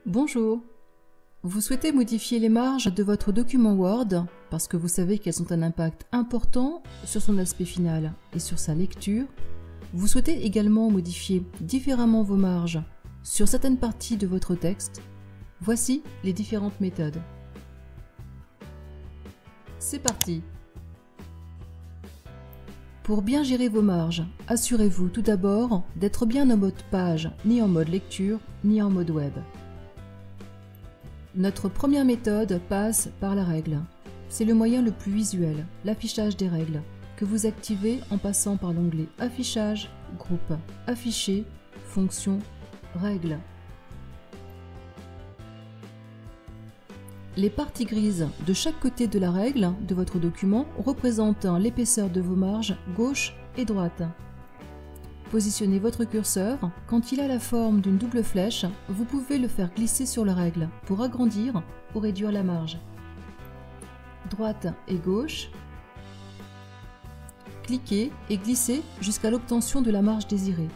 Bonjour! Vous souhaitez modifier les marges de votre document Word parce que vous savez qu'elles ont un impact important sur son aspect final et sur sa lecture. Vous souhaitez également modifier différemment vos marges sur certaines parties de votre texte. Voici les différentes méthodes. C'est parti! Pour bien gérer vos marges, assurez-vous tout d'abord d'être bien en mode page, ni en mode lecture, ni en mode web. Notre première méthode passe par la règle. C'est le moyen le plus visuel, l'affichage des règles, que vous activez en passant par l'onglet Affichage, Groupe, Afficher, Fonction, Règles. Les parties grises de chaque côté de la règle de votre document représentent l'épaisseur de vos marges gauche et droite. Positionnez votre curseur. Quand il a la forme d'une double flèche, vous pouvez le faire glisser sur la règle pour agrandir ou réduire la marge. Droite et gauche. Cliquez et glissez jusqu'à l'obtention de la marge désirée.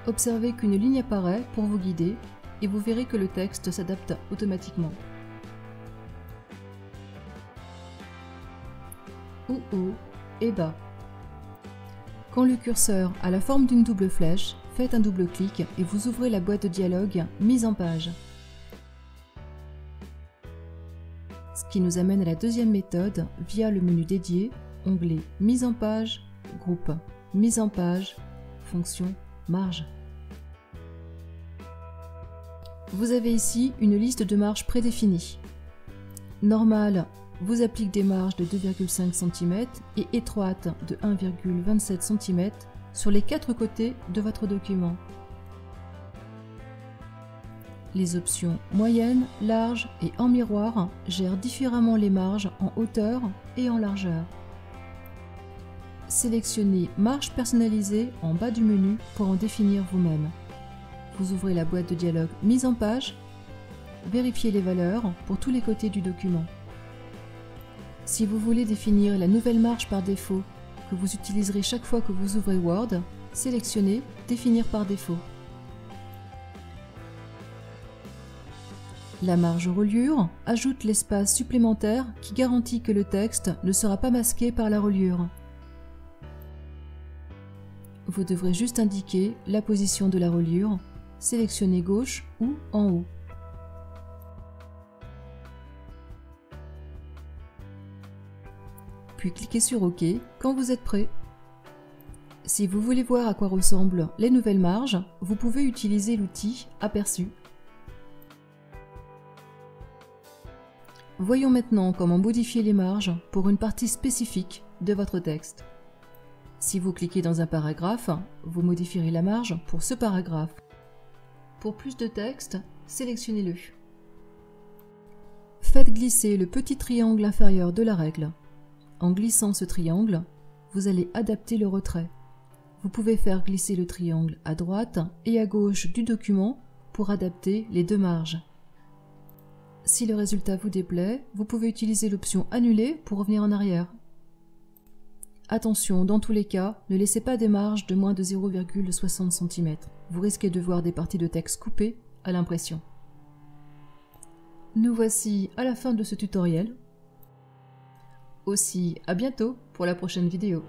Observez qu'une ligne apparaît pour vous guider et vous verrez que le texte s'adapte automatiquement. Haut et bas. Quand le curseur a la forme d'une double flèche, faites un double clic et vous ouvrez la boîte de dialogue Mise en page. Ce qui nous amène à la deuxième méthode via le menu dédié, onglet Mise en page, Groupe, Mise en page, Fonction, Marge. Vous avez ici une liste de marges prédéfinies. Normale vous applique des marges de 2,5 cm et étroites de 1,27 cm sur les 4 côtés de votre document. Les options moyenne, large et en miroir gèrent différemment les marges en hauteur et en largeur. Sélectionnez Marge personnalisée en bas du menu pour en définir vous-même. Vous ouvrez la boîte de dialogue Mise en page. Vérifiez les valeurs pour tous les côtés du document. Si vous voulez définir la nouvelle marge par défaut que vous utiliserez chaque fois que vous ouvrez Word, sélectionnez Définir par défaut. La marge reliure ajoute l'espace supplémentaire qui garantit que le texte ne sera pas masqué par la reliure. Vous devrez juste indiquer la position de la reliure, sélectionnez gauche ou en haut. Puis cliquez sur OK quand vous êtes prêt. Si vous voulez voir à quoi ressemblent les nouvelles marges, vous pouvez utiliser l'outil Aperçu. Voyons maintenant comment modifier les marges pour une partie spécifique de votre texte. Si vous cliquez dans un paragraphe, vous modifierez la marge pour ce paragraphe. Pour plus de texte, sélectionnez-le. Faites glisser le petit triangle inférieur de la règle. En glissant ce triangle, vous allez adapter le retrait. Vous pouvez faire glisser le triangle à droite et à gauche du document pour adapter les deux marges. Si le résultat vous déplaît, vous pouvez utiliser l'option Annuler pour revenir en arrière. Attention, dans tous les cas, ne laissez pas des marges de moins de 0,60 cm. Vous risquez de voir des parties de texte coupées à l'impression. Nous voici à la fin de ce tutoriel. Aussi, à bientôt pour la prochaine vidéo.